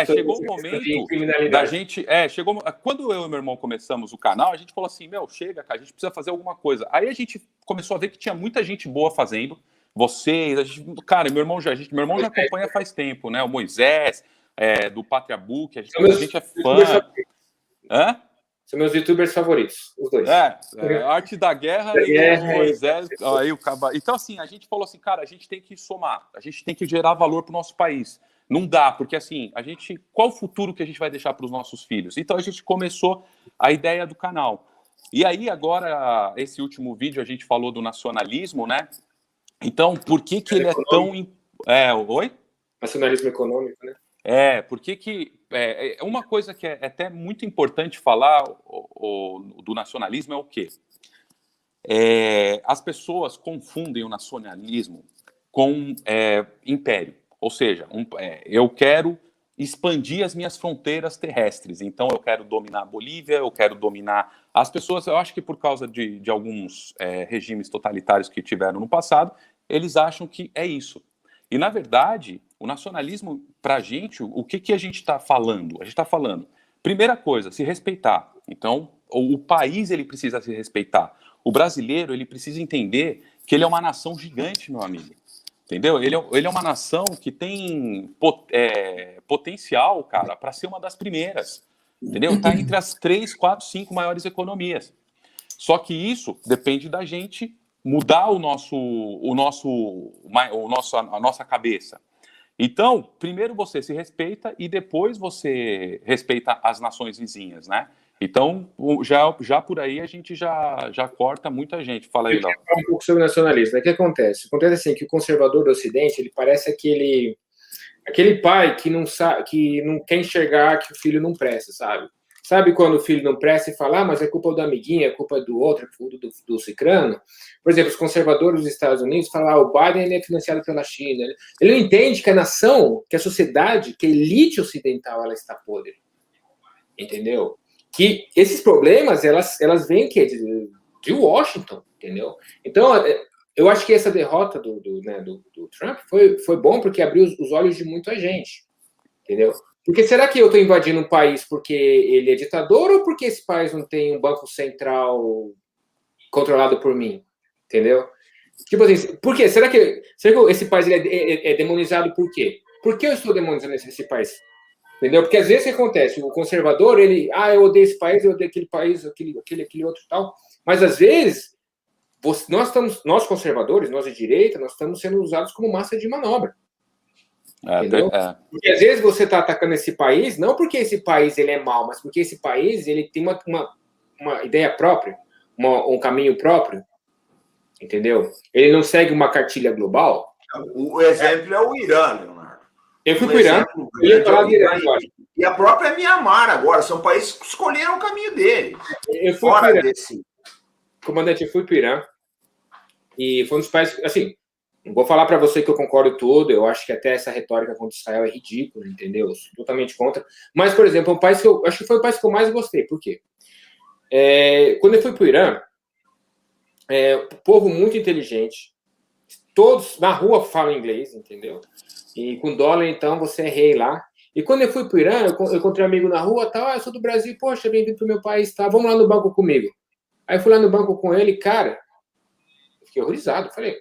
chegou o momento da gente... quando eu e meu irmão começamos o canal, a gente falou assim, chega, cara, a gente precisa fazer alguma coisa. Aí a gente começou a ver que tinha muita gente boa fazendo, cara, meu irmão já acompanha faz tempo, né? O Moisés, do Pátria Book, a gente é fã. São meus youtubers favoritos, os dois. Arte da Guerra e o Moisés. Aí o Caba... Então, assim, a gente falou assim, cara, a gente tem que somar, a gente tem que gerar valor para o nosso país. Não dá, porque assim, qual o futuro que a gente vai deixar para os nossos filhos? Então a gente começou a ideia do canal. E aí, agora, esse último vídeo, a gente falou do nacionalismo, né? Então, por que ele é tão... Oi? Nacionalismo econômico, né? Uma coisa que é até muito importante falar do nacionalismo é o quê? As pessoas confundem o nacionalismo com império. Ou seja, eu quero expandir as minhas fronteiras terrestres. Então, eu quero dominar a Bolívia, eu quero dominar... As pessoas, eu acho que por causa de alguns regimes totalitários que tiveram no passado, eles acham que é isso. E, na verdade, o nacionalismo, para a gente, o que a gente está falando? A gente está falando, primeira coisa, se respeitar. Então, o país ele precisa se respeitar. O brasileiro ele precisa entender que ele é uma nação gigante, meu amigo. Entendeu? Ele é uma nação que tem potencial, cara, para ser uma das primeiras. Entendeu? Está entre as 3, 4, 5 maiores economias. Só que isso depende da gente mudar a nossa cabeça. Então, primeiro você se respeita e depois você respeita as nações vizinhas, né? Então, já por aí a gente já corta muita gente. Fala aí, Léo. Um pouco sobre o nacionalismo. O que acontece? Acontece assim, que o conservador do Ocidente, ele parece aquele pai que não quer enxergar que o filho não presta, sabe? Sabe quando o filho não presta e fala, mas é culpa do amiguinho, é culpa do outro, é culpa do cicrano? Por exemplo, os conservadores dos Estados Unidos falam, o Biden ele é financiado pela China. Ele não entende que a nação, que a sociedade, que a elite ocidental, ela está podre. Entendeu? Que esses problemas, elas vêm de Washington, entendeu? Então, eu acho que essa derrota do Trump foi bom porque abriu os olhos de muita gente, entendeu? Porque será que eu estou invadindo um país porque ele é ditador ou porque esse país não tem um banco central controlado por mim, entendeu? Tipo assim, por quê? Será que esse país ele é demonizado por quê? Por que eu estou demonizando esse país? Entendeu? Porque às vezes o que acontece? O conservador, eu odeio esse país, eu odeio aquele país, aquele outro tal. Mas às vezes, nós conservadores, nós de direita, nós estamos sendo usados como massa de manobra. Entendeu? Porque às vezes você está atacando esse país, não porque esse país ele é mau, mas porque esse país ele tem uma ideia própria, um caminho próprio. Entendeu? Ele não segue uma cartilha global. O exemplo é o Irã, Leonardo. Eu fui para o Irã, eu ia falar do Irã agora. E a própria Mianmar agora, são países que escolheram o caminho deles. Eu fui para o Irã. Comandante, eu fui para o Irã. E foi um dos países, assim, não vou falar para você que eu concordo tudo, eu acho que até essa retórica contra Israel é ridícula, entendeu? Eu sou totalmente contra. Mas, por exemplo, um país que eu acho que foi o país que eu mais gostei. Por quê? Quando eu fui para o Irã, povo muito inteligente, todos na rua falam inglês, entendeu? E com dólar, então, você é rei lá. E quando eu fui para o Irã, eu encontrei um amigo na rua, tal, eu sou do Brasil, poxa, bem-vindo para o meu país, tá? Vamos lá no banco comigo. Aí eu fui lá no banco com ele, cara, fiquei horrorizado, falei,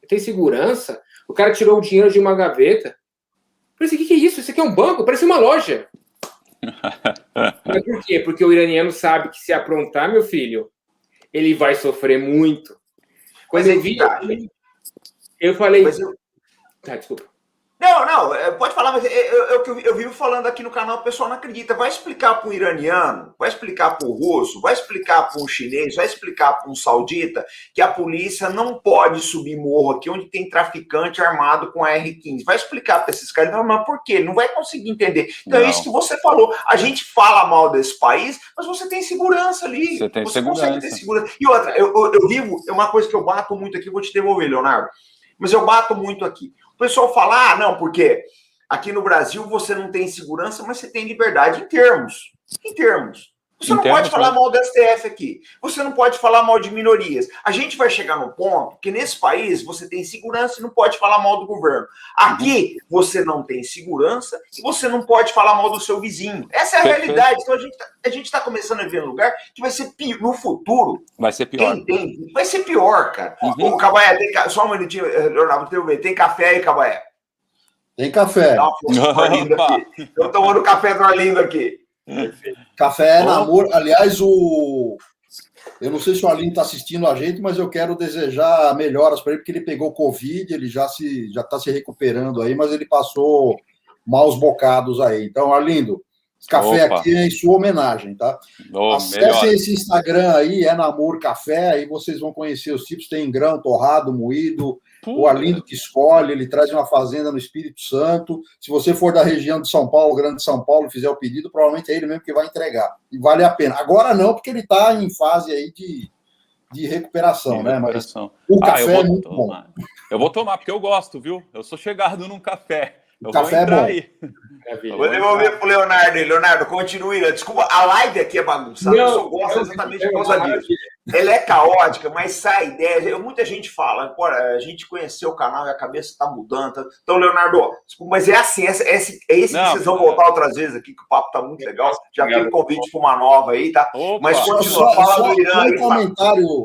tem segurança? O cara tirou o dinheiro de uma gaveta. Eu falei assim, o que é isso? Isso aqui é um banco? Parece uma loja. Mas por quê? Porque o iraniano sabe que se aprontar, meu filho, ele vai sofrer muito. Quando eu vi, eu falei... Tá, desculpa. Não, pode falar, mas eu vivo falando aqui no canal, o pessoal não acredita. Vai explicar para um iraniano, vai explicar para o russo, vai explicar para um chinês, vai explicar para um saudita que a polícia não pode subir morro aqui onde tem traficante armado com a R-15. Vai explicar para esses caras, não, mas por quê? Ele não vai conseguir entender. Então é isso que você falou. A gente fala mal desse país, mas você tem segurança ali. Você consegue ter segurança. E outra, eu vivo, é uma coisa que eu bato muito aqui, vou te devolver, Leonardo. Mas eu bato muito aqui. O pessoal fala, não, porque aqui no Brasil você não tem segurança, mas você tem liberdade em termos. Em termos. Você não pode falar mal do STF aqui. Você não pode falar mal de minorias. A gente vai chegar no ponto que nesse país você tem segurança e não pode falar mal do governo. Aqui você não tem segurança e você não pode falar mal do seu vizinho. Essa é a realidade. Então a gente está começando a ver um lugar que vai ser pior. No futuro. Vai ser pior. Vai ser pior, cara. Ô, Cabaé, só um minutinho, Leonardo, tem café aí, Cabaé? Tem café. Dá uma força pro Arlindo aqui. Eu tomando café do Arlindo aqui. Café é namoro. Aliás, eu não sei se o Arlindo está assistindo a gente, mas eu quero desejar melhoras para ele, porque ele pegou Covid, ele já está se recuperando aí, mas ele passou maus bocados aí. Então, Arlindo, esse café aqui é em sua homenagem, tá? Acessem esse Instagram aí, é Namoro Café, aí vocês vão conhecer os tipos, tem grão, torrado, moído. O Arlindo que escolhe, ele traz uma fazenda no Espírito Santo. Se você for da região de São Paulo, Grande São Paulo, e fizer o pedido, provavelmente é ele mesmo que vai entregar. E vale a pena. Agora não, porque ele está em fase aí de recuperação, né? Mas o café é muito bom. Eu vou tomar, porque eu gosto, viu? Eu sou chegado num café. O café é bom. Aí. Vou devolver pro Leonardo. Leonardo, continue. Desculpa, a live aqui é bagunçada. Eu só gosto exatamente por causa disso. Ela é caótica, mas sai ideia. Muita gente fala, pô, a gente conheceu o canal e a cabeça tá mudando. Então, Leonardo, desculpa, mas é assim, é esse que vocês vão voltar outras vezes aqui, que o papo tá muito legal. Já tem um convite para uma nova aí, tá? Opa. Mas continua, fala do Irã.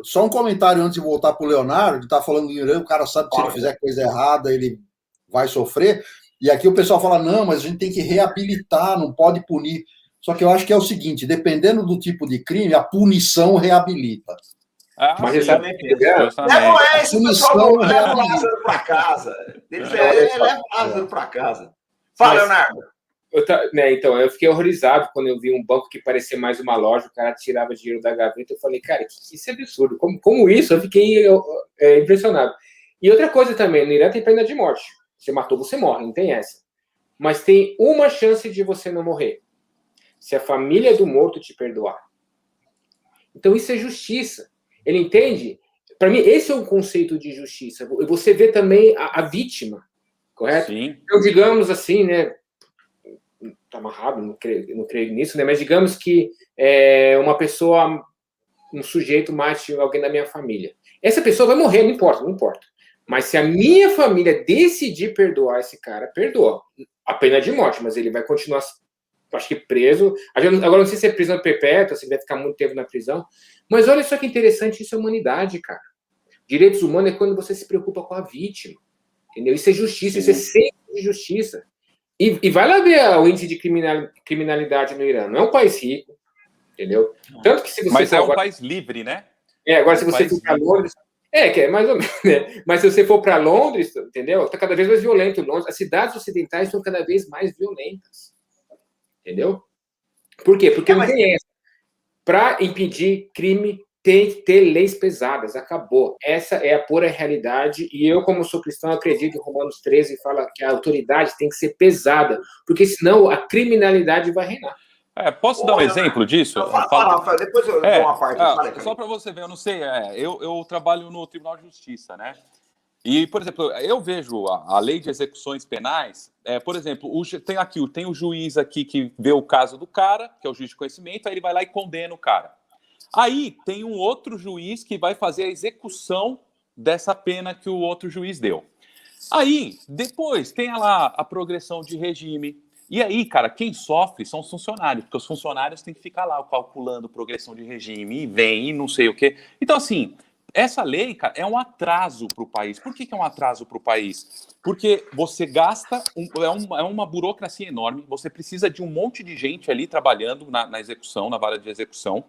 Só um comentário antes de voltar pro Leonardo, que tá falando do Irã, o cara sabe que se ele fizer coisa errada, ele vai sofrer. E aqui o pessoal fala, não, mas a gente tem que reabilitar, não pode punir. Só que eu acho que é o seguinte, dependendo do tipo de crime, a punição reabilita. Mas você sabe que não é esse pessoal leva o Lázaro para casa. Ele leva o Lázaro para casa. Fala, Leonardo. Então, eu fiquei horrorizado quando eu vi um banco que parecia mais uma loja, o cara tirava dinheiro da gaveta. Eu falei, cara, isso é absurdo. Como isso? Eu fiquei impressionado. E outra coisa também, no Irã tem pena de morte. Você matou, você morre, não tem essa. Mas tem uma chance de você não morrer. Se a família do morto te perdoar. Então isso é justiça. Ele entende? Para mim, esse é o conceito de justiça. Você vê também a vítima, correto? Sim. Então, digamos assim, né? Tá amarrado, não creio nisso, né? Mas digamos que uma pessoa, um sujeito mate alguém da minha família. Essa pessoa vai morrer, não importa. Mas se a minha família decidir perdoar esse cara, perdoa. A pena de morte, mas ele vai continuar, acho que preso. Agora não sei se é prisão perpétua, se ele vai ficar muito tempo na prisão. Mas olha só que interessante, isso é humanidade, cara. Direitos humanos é quando você se preocupa com a vítima. Entendeu? Isso é justiça, isso é centro de justiça. E vai lá ver o índice de criminalidade no Irã. Não é um país rico, entendeu? Tanto que se você mas é um país livre, né? Agora se você for para Londres... que é mais ou menos, né? Mas se você for para Londres, entendeu? Está cada vez mais violento Londres. As cidades ocidentais estão cada vez mais violentas. Entendeu? Por quê? Porque não tem essa. Para impedir crime, tem que ter leis pesadas. Acabou. Essa é a pura realidade. E eu, como sou cristão, acredito em Romanos 13 fala que a autoridade tem que ser pesada, porque senão a criminalidade vai reinar. Posso dar um exemplo disso? Fala, depois eu dou uma parte. Só para você ver, eu não sei, eu trabalho no Tribunal de Justiça, né? E, por exemplo, eu vejo a lei de execuções penais, por exemplo, tem o juiz aqui que vê o caso do cara, que é o juiz de conhecimento, aí ele vai lá e condena o cara. Aí tem um outro juiz que vai fazer a execução dessa pena que o outro juiz deu. Aí, depois, tem lá a progressão de regime. E aí, cara, quem sofre são os funcionários, porque os funcionários têm que ficar lá calculando progressão de regime, e vem, e não sei o quê. Então, assim, essa lei, cara, é um atraso para o país. Por que é um atraso para o país? Porque você gasta, é uma burocracia enorme, você precisa de um monte de gente ali trabalhando na execução, na vara de execução.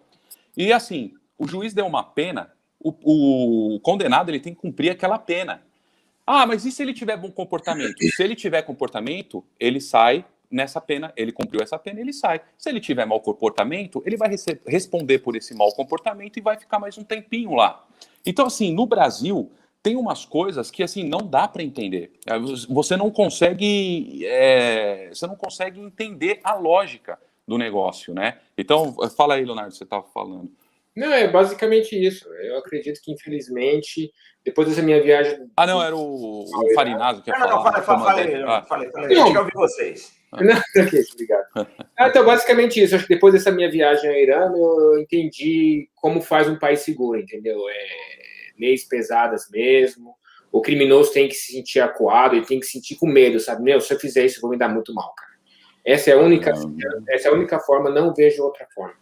E, assim, o juiz deu uma pena, o condenado ele tem que cumprir aquela pena. Ah, mas e se ele tiver bom comportamento? Se ele tiver comportamento, ele sai nessa pena, ele cumpriu essa pena, ele sai. Se ele tiver mau comportamento, ele vai responder por esse mau comportamento e vai ficar mais um tempinho lá. Então, assim, no Brasil, tem umas coisas que, assim, não dá para entender. Você não consegue entender a lógica do negócio, né? Então, fala aí, Leonardo, você estava falando. Não, é basicamente isso. Eu acredito que, infelizmente, depois dessa minha viagem... Ah, não, era o Farinazzo que ia falar. Não, falei. Deixa eu ouvir vocês. Não, ok, obrigado. Então, basicamente isso. Acho que depois dessa minha viagem ao Irã, eu entendi como faz um país seguro, entendeu? Leis pesadas mesmo. O criminoso tem que se sentir acuado, ele tem que se sentir com medo, sabe? Meu, se eu fizer isso, eu vou me dar muito mal, cara. Essa é a única forma, não vejo outra forma.